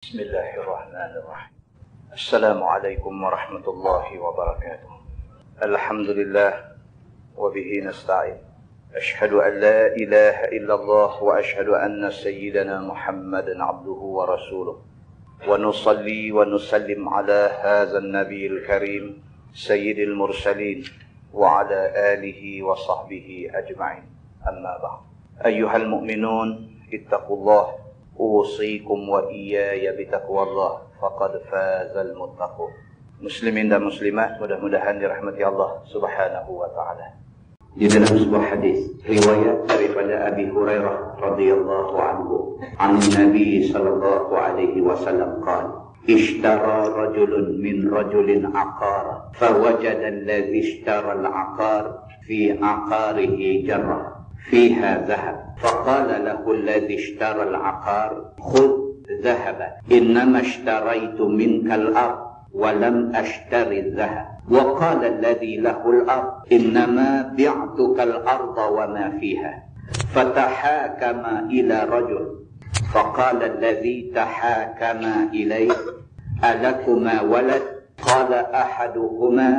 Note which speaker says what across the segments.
Speaker 1: بسم الله الرحمن الرحيم. السلام عليكم ورحمة الله وبركاته. الحمد لله وبه نستعين. أشهد أن لا إله إلا الله وأشهد أن سيدنا محمدا عبده ورسوله ونصلي ونسلم على هذا النبي الكريم سيد المرسلين وعلى آله وصحبه أجمعين. أما بعد، أيها المؤمنون اتقوا الله، أوصيكم وإياي بتقوى الله فقد فاز المتقون. Muslimin dan muslimat, mudah-mudahan dirahmati Allah Subhanahu wa taala. Di dalam sebuah hadis riwayat daripada Abi Hurairah radhiyallahu anhu, an Nabi sallallahu alaihi wasallam qala: Ishtara rajulun min rajulin aqara, fawajada alladhi ishtara al-aqar fi aqarihi jarrah فيها ذهب، فقال له الذي اشترى العقار: خذ ذهبا، إنما اشتريت منك الأرض ولم أشتري الذهب. وقال الذي له الأرض: إنما بعتك الأرض وما فيها. فتحاكم إلى رجل، فقال الذي تحاكم إليه: ألكما ولد؟ قال أحدهما: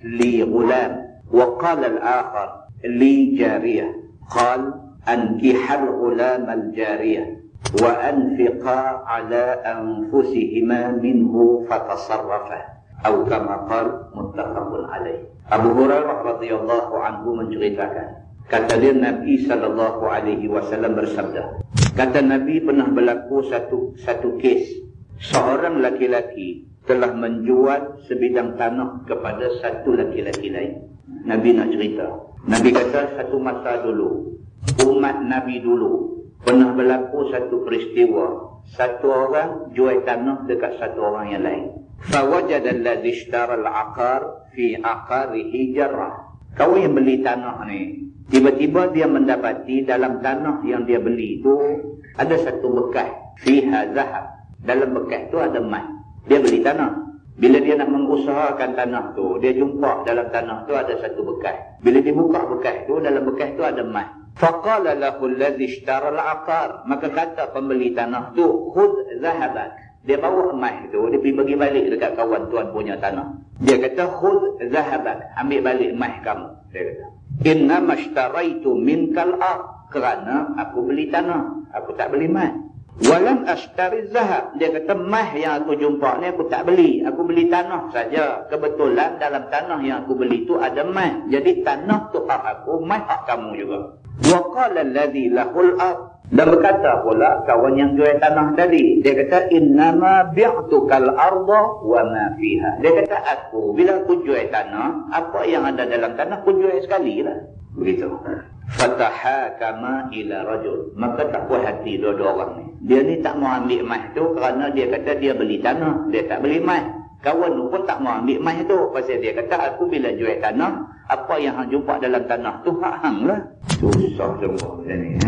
Speaker 1: لي غلام. وقال الآخر: لي جارية. قال: أنكح الغلام الجارية وأنفقا على أنفسهما منه فتصرفا، أو كما قال، متفق عليه. Abu Hurairah radhiyallahu anhu menceritakan, kata dia, Nabi sallallahu alaihi wasallam bersabda, kata Nabi, pernah berlaku satu kes. Seorang laki-laki telah menjual sebidang tanah kepada satu laki-laki lain. Nabi nak cerita. Nabi kata, satu masa dulu, umat Nabi dulu, pernah berlaku satu peristiwa. Satu orang jual tanah dekat satu orang yang lain. فَوَجَدَ الَّذِي اشْتَرَى الْعَقَارِ فِي عَقَارِهِ جَرَّةً. Kau yang beli tanah ni, tiba-tiba dia mendapati dalam tanah yang dia beli itu ada satu bekas. فِيهَا ذَهَبْ. Dalam bekas tu ada emas. Dia beli tanah. Bila dia nak mengusahakan tanah tu, dia jumpa dalam tanah tu ada satu bekas. Bila dia buka bekas tu, dalam bekas tu ada emas. Faqala lahu alladhi ishtara al-aqar. Maka kata pembeli tanah tu, khudh zahabak. Dia bawa emas tu, dia pergi bagi balik dekat kawan tuan punya tanah. Dia kata, khudh zahabak, ambil balik emas kamu. Dia kata, inna mashtaraitu minkal ard. Kerana aku beli tanah, aku tak beli emas. Walam ashtari zahab. Dia kata, emas yang aku jumpa ni aku tak beli. Aku beli tanah saja. Kebetulan dalam tanah yang aku beli tu ada emas. Jadi tanah tu hak aku, emas hak kamu juga. Wa qala alladhi lahul ard. Dan berkata pula kawan yang jual tanah tadi, dia kata, innama bi'tukal arda wa ma fiha. Dia kata, aku bila aku jual tanah, apa yang ada dalam tanah aku jual sekali lah. Begitu. Fatahakama ila rajul. Maka tak puas hati dua-dua orang ni. Dia ni tak mau ambil emas tu kerana dia kata dia beli tanah, dia tak beli emas. Kawan tu pun tak mau ambil emas tu pasal dia kata, aku bila jual tanah, apa yang hang jumpa dalam tanah tu hak hang lah. Susah semua macam ni.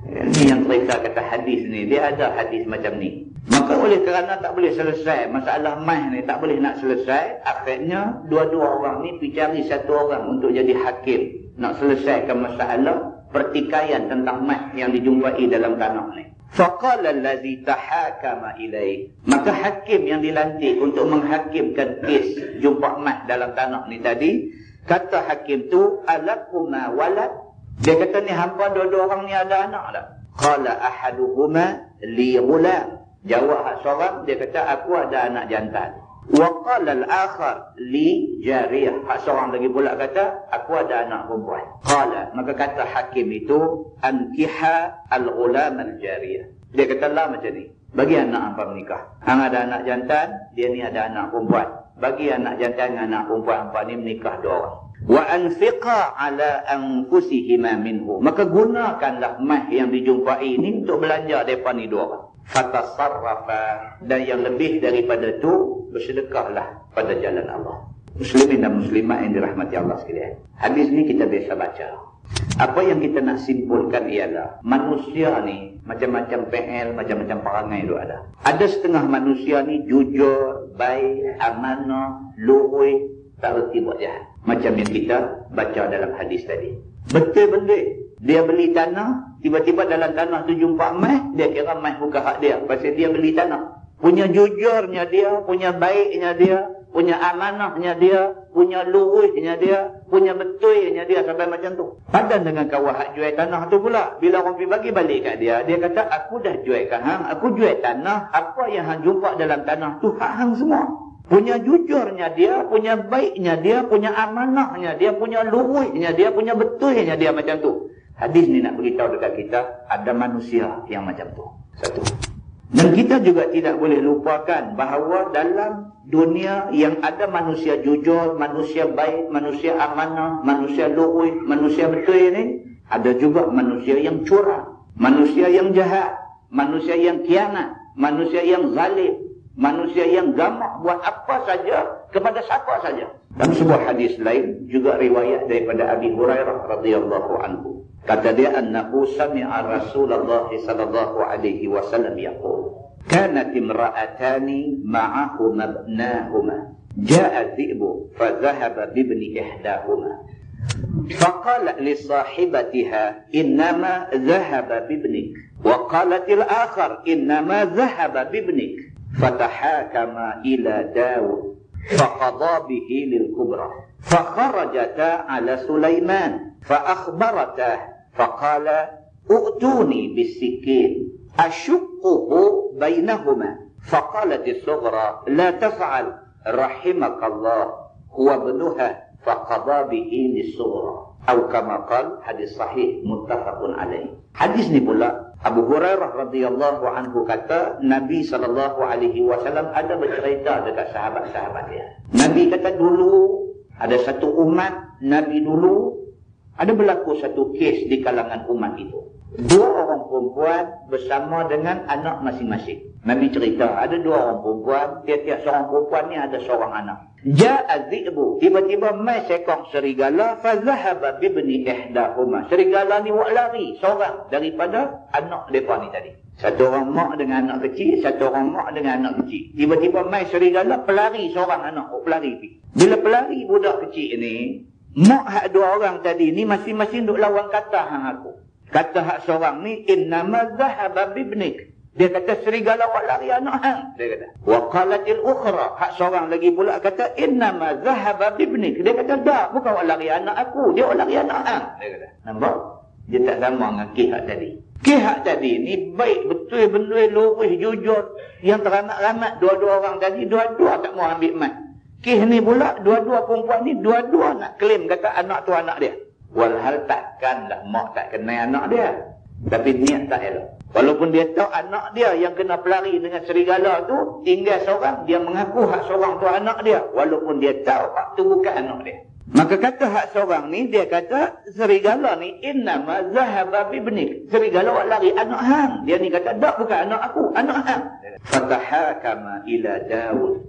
Speaker 1: Ini yang mereka kata hadis ni, dia ada hadis macam ni. Maka oleh kerana tak boleh selesai masalah emas ni, tak boleh nak selesai, akhirnya dua-dua orang ni pergi cari satu orang untuk jadi hakim, nak selesaikan masalah pertikaian tentang emas yang dijumpai dalam tanah ni. Faqala allazi tahakama ilaih. Maka hakim yang dilantik untuk menghakimkan kes jumpa emas dalam tanah ni tadi, kata hakim tu, alakuma walad. Dia kata, ni hampa dua-dua orang ni ada anak tak? Qala ahaduhuma li ghulam. Jawab hak seorang, dia kata, aku ada anak jantan. Wa qala al-akhar li jariyah. Hak seorang lagi pula kata, aku ada anak perempuan. Qala, maka kata hakim itu, ankiha al-ghulam al-jariyah. Dia kata, lah macam ni, bagi anak hampa menikah. Hang ada anak jantan, dia ni ada anak perempuan. Bagi anak jantan dengan anak perempuan hampa ni menikah dua orang. Wa anfiqa ala anfusihima minhu. Maka gunakanlah emas yang dijumpai ini untuk belanja depa ni dua orang. Fatasarrafa. Dan yang lebih daripada tu, bersedekahlah pada jalan Allah. Muslimin dan muslimat yang dirahmati Allah sekalian, hadis ni kita biasa baca. Apa yang kita nak simpulkan ialah, manusia ni macam-macam PL, macam-macam perangai tu ada. Ada setengah manusia ni jujur, baik, amanah, luhur, tak reti buat jahat. Macam yang kita baca dalam hadis tadi. Betul benda. Dia beli tanah, tiba-tiba dalam tanah tu jumpa emas, dia kira emas bukan hak dia. Pasal dia beli tanah. Punya jujurnya dia, punya baiknya dia, punya amanahnya dia, punya luruhnya dia, punya betulnya dia sampai macam tu. Padan dengan kawan hak jual tanah tu pula. Bila orang pergi bagi balik kat dia kata, aku dah jual kat hang, aku jual tanah, apa yang hang jumpa dalam tanah tu hak hang semua. Punya jujurnya dia, punya baiknya dia, punya amanahnya dia, punya luruhnya dia, punya betulnya dia macam tu. Hadis ni nak beritahu dekat kita, ada manusia yang macam tu. Satu. Dan kita juga tidak boleh lupakan bahawa dalam dunia yang ada manusia jujur, manusia baik, manusia amanah, manusia luruh, manusia betul ini, ada juga manusia yang curang, manusia yang jahat, manusia yang khianat, manusia yang zalim, manusia yang gamak buat apa saja kepada siapa saja. Dalam sebuah hadis lain juga riwayat daripada Abi Hurairah radhiyallahu anhu. Kata dia, annahu sami'a Rasulullah sallallahu alaihi wasallam yaqul, kanat imra'atani ma'ahuma ibnahuma, ja'a dhi'bu fa dhahaba bibni ihdahuma, faqalat li sahibatiha innama dhahaba bibnik, wa qalat al-akhar innama dhahaba bibnik, fatahakama ila Daud faqadha bihi lil kubra, fakharajata ala Sulaiman فأخبرته فقال ائتوني بالسكين أشقه بينهما، فقالت الصغرى لا تفعل رحمك الله هو ابنها، فقضى به للصغرى، أو كما قال. hadis sahih muttafaqun alaih. Hadis ni pula Abu Hurairah radhiyallahu anhu kata, Nabi SAW ada bercerita dekat sahabat-sahabat dia. Nabi kata dulu ada satu umat Nabi dulu, ada berlaku satu kes di kalangan umat itu. Dua orang perempuan bersama dengan anak masing-masing. Nabi cerita, ada dua orang perempuan, tiap-tiap seorang perempuan ni ada seorang anak. Ja'a dhi'bu, tiba-tiba mai seekor serigala, fa dhahaba bibni ihdahuma. Serigala ni buat lari seorang daripada anak depa ni tadi. Satu orang mak dengan anak kecil, satu orang mak dengan anak kecil. Tiba-tiba mai serigala pelari seorang anak, pelari pi. Bila pelari budak kecil ni, mak hak dua orang tadi ni masing-masing duk lawan kata hang aku. Kata hak seorang ni, innama dhahaba bibnik. Dia kata serigala awak lari anak hang. Dia kata. Wa qalatil ukhra. Hak seorang lagi pula kata, innama dhahaba bibnik. Dia kata, dah, bukan awak lari anak aku, dia awak lari anak hang. Dia kata. Nampak? Dia tak sama dengan kihak tadi. Kihak tadi ni baik betul-betul lurus jujur. Yang teramat-ramat dua-dua orang tadi, dua-dua tak mau ambil mat. Kih ni pula, dua-dua perempuan ni, dua-dua nak klaim kata anak tu anak dia. Walhal takkanlah mak tak kenal anak dia. Tapi niat tak elok. Walaupun dia tahu anak dia yang kena pelari dengan serigala tu, tinggal seorang, dia mengaku hak seorang tu anak dia. Walaupun dia tahu hak tu bukan anak dia. Maka kata hak seorang ni, dia kata serigala ni, innama zahaba bibnik. Serigala awak lari anak hang. Dia ni kata, tak, bukan anak aku, anak hang. Fatahakama ila Daud.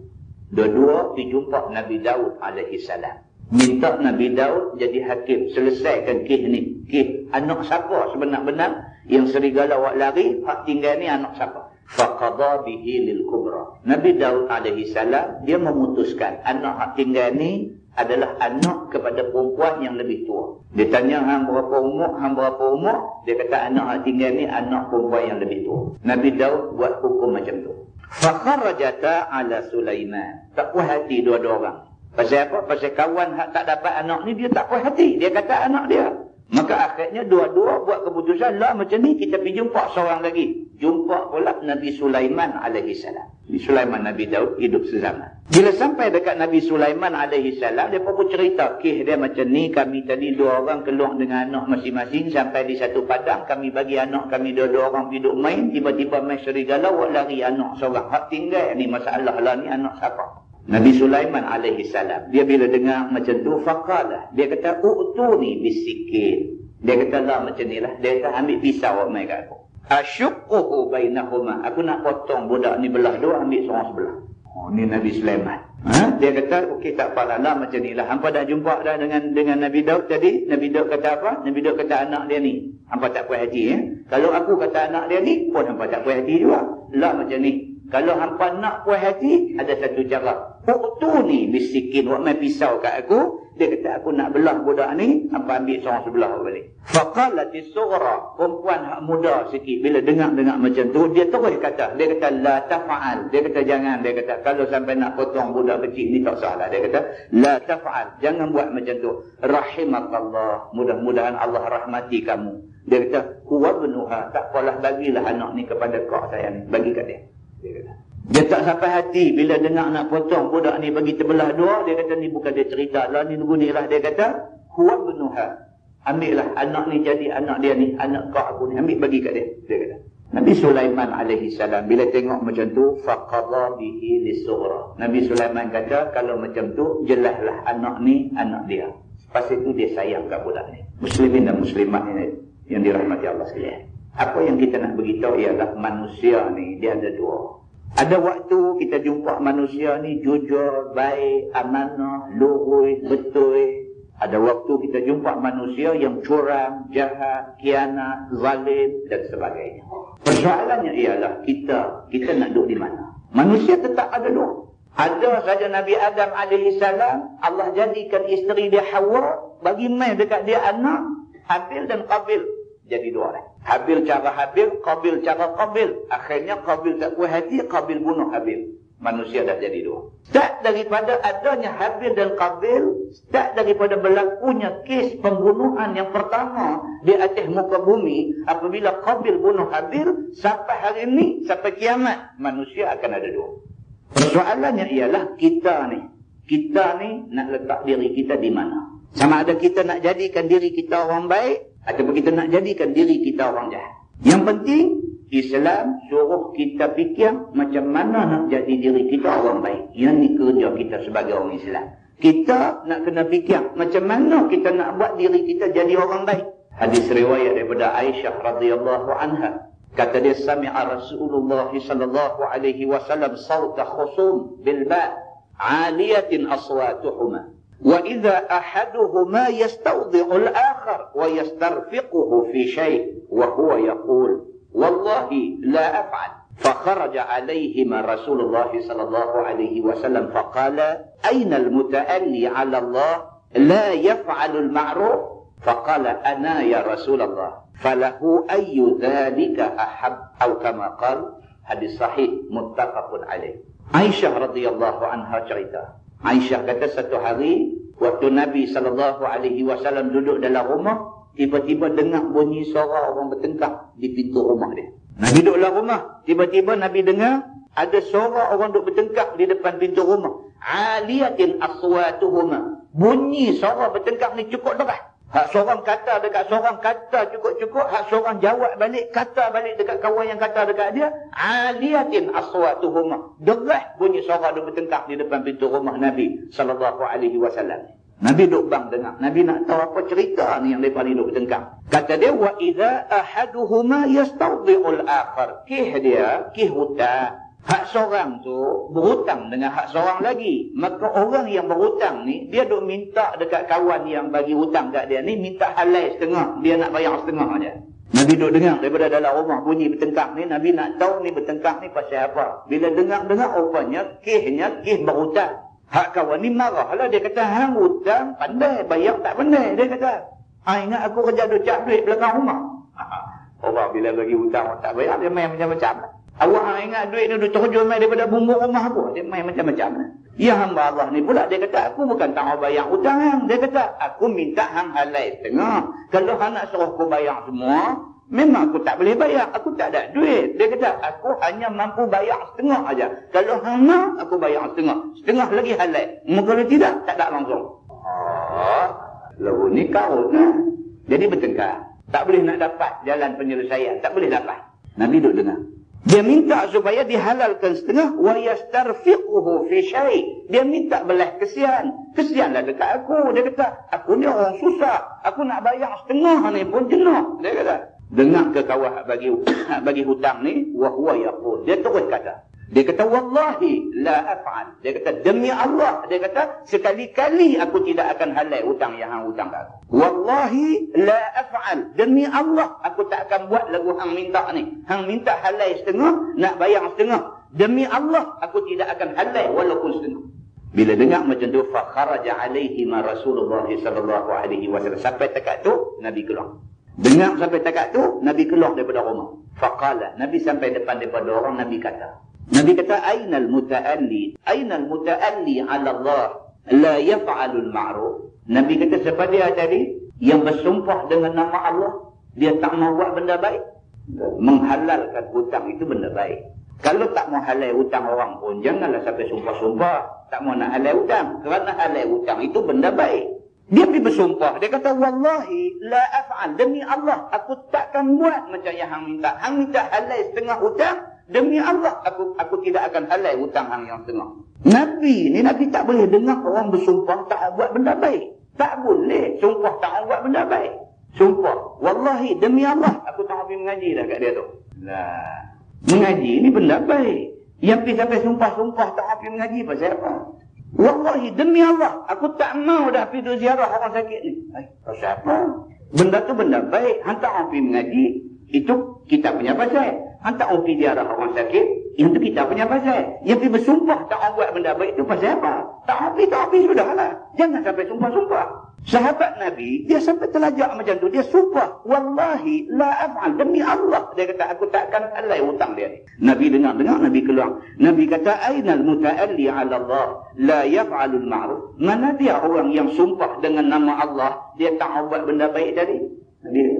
Speaker 1: Dua-dua dijumpa Nabi Daud alaihi salam. Minta Nabi Daud jadi hakim, selesaikan kes ni. Kes anak siapa sebenar-benar yang serigala awak lari, hak tinggal ni anak siapa. Faqadha bihi lil kubra. Nabi Daud alaihi salam dia memutuskan anak hak tinggal ni adalah anak kepada perempuan yang lebih tua. Dia tanya hang berapa umur, hang berapa umur? Dia kata anak hak tinggal ni anak perempuan yang lebih tua. Nabi Daud buat hukum macam tu. Fakharajata ala Sulaiman. Tak puas hati dua-dua orang. Pasal apa? Pasal kawan hak tak dapat anak ni, dia tak puas hati. Dia kata anak dia. Maka akhirnya dua-dua buat keputusan, lah macam ni kita pergi jumpa seorang lagi. Jumpa pula Nabi Sulaiman alaihi salam. Nabi Sulaiman, Nabi Daud hidup sezaman. Bila sampai dekat Nabi Sulaiman alaihi salam, dia pun cerita kisah dia macam ni. Kami tadi dua orang keluar dengan anak masing-masing sampai di satu padang. Kami bagi anak kami dua-dua orang hidup main. Tiba-tiba main serigala, awak lari anak seorang. Hak tinggal ni masalah lah ni anak siapa? Nabi Sulaiman alaihi salam, dia bila dengar macam tu, faqala, dia kata, u'tuni bisikin. Dia kata, lah macam ni lah. Dia kata, ambil pisau awak main kat aku. Asyuquhu bainahuma. Aku nak potong budak ni belah dua, ambil seorang sebelah. Oh, ni Nabi Sulaiman. Dia kata, okey tak apalah, lah macam ni lah. Hampa dah jumpa dah dengan Nabi Daud tadi. Nabi Daud kata apa? Nabi Daud kata anak dia ni. Hampa tak puas hati. Kalau aku kata anak dia ni, pun hampa tak puas hati juga. Lah macam ni.
Speaker 2: Kalau hampa nak puas hati, ada satu cara. Uktuni bisikin, buat main pisau kat aku. Dia kata, aku nak belah budak ni, hampa ambil seorang sebelah balik. Faqalatis sughra, perempuan hak muda sikit, bila dengar-dengar macam tu, dia terus kata, dia kata, la tafa'al. Dia kata, jangan. Dia kata, kalau sampai nak potong budak kecil ni tak salah. Dia kata, la tafa'al. Jangan buat macam tu. Rahimakallah. Mudah-mudahan Allah rahmati kamu. Dia kata, huwa benuha. Tak apalah, bagilah anak ni kepada kau saya ni. Bagi kat dia. Dia kata. Dia tak sampai hati bila dengar nak potong budak ni bagi terbelah dua. Dia kata, ni bukan dia cerita lah, ni beginilah. Dia kata, huwa benuha. Ambillah anak ni jadi anak dia ni, anak kau aku ni. Ambil bagi kat dia. Dia kata. Nabi Sulaiman alaihi salam bila tengok macam tu, faqadha bihi lis-sughra. Nabi Sulaiman kata, kalau macam tu, jelaslah anak ni anak dia. Lepas itu dia sayang kat budak ni. Muslimin dan muslimat ini yang dirahmati Allah sekalian. Apa yang kita nak beritahu ialah manusia ni dia ada dua. Ada waktu kita jumpa manusia ni jujur, baik, amanah, lurus, betul. Ada waktu kita jumpa manusia yang curang, jahat, khianat, zalim dan sebagainya. Persoalannya ialah kita nak duduk di mana? Manusia tetap ada dua. Ada saja Nabi Adam AS, Allah jadikan isteri dia Hawa, bagi mai dekat dia anak, Habil dan Qabil. Jadi dua orang. Habil cara Habil, Qabil cara Qabil. Akhirnya Qabil tak puas hati, Qabil bunuh Habil. Manusia dah jadi dua. Tak daripada adanya Habil dan Qabil, tak daripada berlakunya kes pembunuhan yang pertama di atas muka bumi, apabila Qabil bunuh Habil, sampai hari ini, sampai kiamat, manusia akan ada dua. Persoalannya ialah kita ni nak letak diri kita di mana? Sama ada kita nak jadikan diri kita orang baik, ataupun kita nak jadikan diri kita orang jahat. Yang penting, Islam suruh kita fikir macam mana nak jadi diri kita orang baik. Yang ni kerja kita sebagai orang Islam. Kita nak kena fikir macam mana kita nak buat diri kita jadi orang baik. Hadis riwayat daripada Aisyah radhiyallahu anha. Kata dia, sami'a Rasulullah sallallahu alaihi wasallam sawta khusum bil ba' 'aliyatin aswatuhuma. وإذا أحدهما يستوضع الآخر ويسترفقه في شيء وهو يقول والله لا أفعل فخرج عليهما رسول الله صلى الله عليه وسلم فقال أين المتألي على الله لا يفعل المعروف فقال أنا يا رسول الله فله أي ذلك أحب أو كما قال hadis sahih muttafaqun alaih. Aisyah radhiyallahu anha cerita. Aisyah kata satu hari waktu Nabi SAW duduk dalam rumah, tiba-tiba dengar bunyi suara orang bertengkar di pintu rumah dia. Nabi duduk dalam rumah, tiba-tiba Nabi dengar ada suara orang duduk bertengkar di depan pintu rumah. Aliyatin aswatuhuma. Bunyi suara bertengkar ni cukup deras. Hak seorang kata dekat seorang kata cukup-cukup, hak seorang jawab balik, kata balik dekat kawan yang kata dekat dia. Aliyatin aswatuhuma. Deras bunyi suara duk bertengkar di depan pintu rumah Nabi SAW. Nabi duk bang dengar. Nabi nak tahu apa cerita ni yang mereka ni duk bertengkar. Kata dia, wa idza ahaduhuma yastawdi'ul akhar. Kih hutang. Hak seorang tu berhutang dengan hak seorang lagi. Maka orang yang berhutang ni, dia duk minta dekat kawan yang bagi hutang kat dia ni, minta halal setengah. Dia nak bayar setengah aja. Nabi duk dengar daripada dalam rumah bunyi bertengkar ni. Nabi nak tahu ni bertengkar ni pasal apa. Bila dengar-dengar rupanya kih berhutang. Hak kawan ni marah lah. Dia kata, hang hutang pandai, bayar tak pandai. Dia kata, ingat aku kerja duk cak duit belakang rumah. Orang bila bagi hutang tak bayar, dia main macam-macam. Awak ingat duit ni duk terjun main daripada bumbu rumah aku. Dia main macam-macam. Ya hamba Allah ni pula, dia kata, aku bukan tak mau bayar hutang hang. Dia kata, aku minta hang halal setengah. Kalau hang nak suruh aku bayar semua, memang aku tak boleh bayar. Aku tak ada duit. Dia kata, aku hanya mampu bayar setengah aja. Kalau hang nak, aku bayar setengah. Setengah lagi halal. Kalau tidak, tak ada langsung. Lalu ni kau nah. Jadi bertengkar. Tak boleh nak dapat jalan penyelesaian. Tak boleh dapat. Nabi duduk dengar. Dia minta supaya dihalalkan setengah. Wa yastarfiquhu fi syai'. Dia minta belah kesian. Kesianlah dekat aku. Dia kata, aku ni orang susah. Aku nak bayar setengah ni pun jenuh. Dia kata. Dengar ke kawan bagi hutang ni. Wa huwa yaqul. Dia terus kata. Dia kata, wallahi la af'al. Dia kata, demi Allah. Dia kata, sekali-kali aku tidak akan halal hutang yang hang hutang kat aku. Wallahi la af'al. Demi Allah, aku tak akan buat lagu hang minta ni. Hang minta halal setengah, nak bayar setengah. demi Allah aku tidak akan halal walaupun setengah. Bila dengar macam tu, fa kharaja alaihi ma Rasulullah sallallahu alaihi wasallam. Sampai dekat tu Nabi keluar. Dengar sampai dekat tu Nabi keluar daripada rumah. Faqala, Nabi sampai depan daripada orang, Nabi kata ainal muta'alli ala Allah la yaf'alul ma'ruf. Nabi kata siapa dia tadi yang bersumpah dengan nama Allah, dia tak mau buat benda baik. Menghalalkan hutang itu benda baik. Kalau tak mau halal hutang orang pun, janganlah sampai sumpah-sumpah tak mau nak halal hutang. Kerana halal hutang itu benda baik. Dia pergi bersumpah. Dia kata, wallahi la af'al. Demi Allah, aku takkan buat macam yang hang minta. Hang minta halal setengah hutang. Demi Allah, aku tidak akan halal hutang hang yang setengah. Nabi tak boleh dengar orang bersumpah tak buat benda baik. Tak boleh sumpah tak buat benda baik. Sumpah, wallahi demi Allah, aku tak pergi mengaji dah kat dia tu. Nah, mengaji ni benda baik. Yang pergi sampai sumpah-sumpah tak pergi mengaji pasal apa? Wallahi demi Allah, aku tak mau dah pergi ziarah orang sakit ni. Pasal apa? Benda tu benda baik. Hantar orang pergi mengaji, itu kita punya pasal. Hantar orang pergi ziarah orang sakit, yang tu kita punya pasal. Yang pergi bersumpah tak buat benda baik tu pasal apa? Tak pergi sudahlah. Jangan sampai sumpah-sumpah. Sahabat Nabi, dia sampai terlajak macam tu. Dia sumpah, wallahi la af'al, demi Allah. Dia kata, aku takkan halal hutang dia ni. Nabi dengar, Nabi keluar. Nabi kata, ainal muta'alli ala Allah la yaf'alul ma'ruf. Mana dia orang yang sumpah dengan nama Allah, dia tak buat benda baik tadi?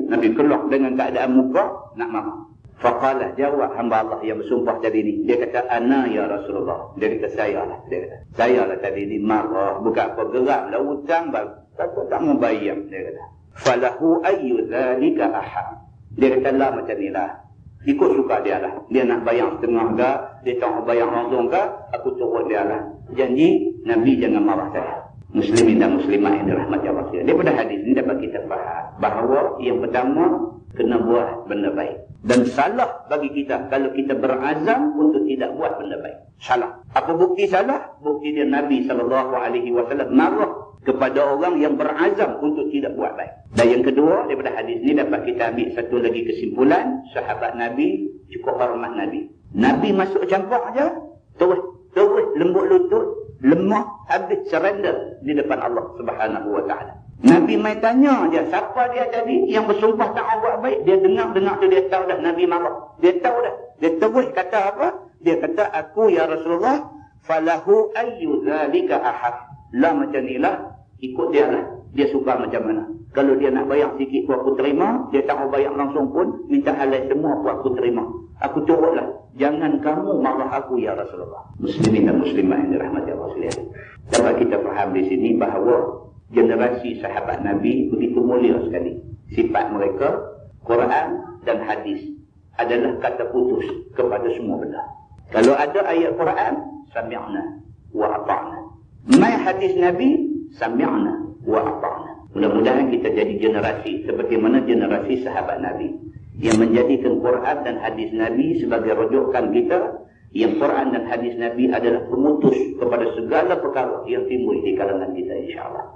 Speaker 2: Nabi keluar dengan keadaan muka nak marah. Faqala, jawab hamba Allah yang bersumpah tadi ni. Dia kata, ana ya Rasulullah. Dia kata, saya lah tadi ni marah. Bukan apa, geraklah hutang baru. Tak mau bayar, dia kata. Falahu ayyu dzalika ahad. Dia kata lah macam ni lah. Ikut suka dia lah. Dia nak bayar setengah ke, dia tak mau bayar langsung ke, aku turut dia lah. Janji Nabi jangan marah saya. Muslimin dan muslimat yang dirahmati Allah sekalian. Daripada hadis ini dapat kita faham bahawa yang pertama kena buat benda baik. Dan salah bagi kita kalau kita berazam untuk tidak buat benda baik. Salah. Apa bukti salah? Bukti dia Nabi SAW marah kepada orang yang berazam untuk tidak buat baik. Dan yang kedua, daripada hadis ini dapat kita ambil satu lagi kesimpulan. Sahabat Nabi cukup hormat Nabi. Nabi masuk campur aja, terus lembut lutut, lemah, habis surrender di depan Allah Subhanahu wa taala. Nabi mai tanya aja, siapa dia tadi yang bersumpah tak buat baik? Dia dengar tu dia tahu dah Nabi marah. Dia tahu dah. Dia terus kata apa? Dia kata, aku ya Rasulullah, falahu ayyu dzalika ahad. Lah macam ni lah, ikut dia lah. Dia suka macam mana. Kalau dia nak bayar sikit pun aku terima. Dia tak mau bayar langsung pun, minta halal semua pun aku terima. Aku turutlah. Jangan kamu marah aku ya Rasulullah. Muslimin dan muslimat yang dirahmati Allah sekalian. Dapat kita faham di sini bahawa generasi sahabat Nabi begitu mulia sekali. Sifat mereka, Quran dan hadis adalah kata putus kepada semua benda. Kalau ada ayat Quran, sami'na wa ata'na. Mai hadis Nabi, sami'na wa ata'na. Mudah-mudahan kita jadi generasi seperti mana generasi sahabat Nabi yang menjadikan Quran dan hadis Nabi sebagai rujukan kita. Yang Quran dan hadis Nabi adalah pemutus kepada segala perkara yang timbul di kalangan kita, insya-Allah.